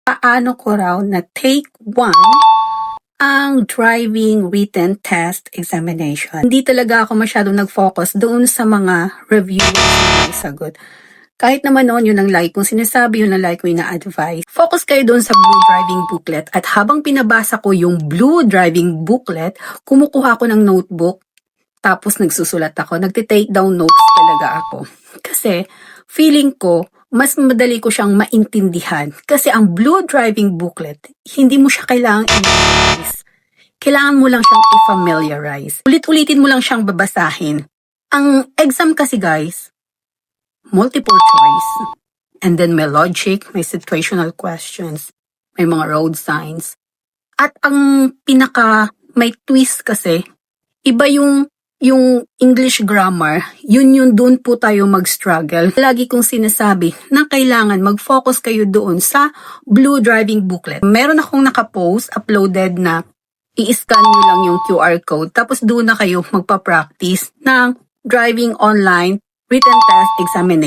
paano ko raw na take 1 ang driving written test examination. Hindi talaga ako masyadong nag-focus doon sa mga reviewers na may sagot. Kahit naman noon, yun ang like kong sinasabi, yun ang like ko ina-advise. Focus kayo doon sa blue driving booklet at habang pinabasa ko yung blue driving booklet, kumukuha ko ng notebook tapos nagsusulat ako. Nagtitake down notes talaga ako. Kasi feeling ko, mas madali ko siyang maintindihan. Kasi ang blue driving booklet, hindi mo siya kailangang i-memorize. Kailangan mo lang siyang i-familiarize. Ulit-ulitin mo lang siyang babasahin. Ang exam kasi guys, multiple choice. And then may logic, may situational questions, may mga road signs. At ang may twist kasi, iba yung English grammar, yun doon po tayo mag-struggle. Lagi kong sinasabi na kailangan mag-focus kayo doon sa blue driving booklet. Meron akong nakapost, uploaded na i-scan nyo lang yung QR code tapos doon na kayo magpa-practice ng driving online written test examination.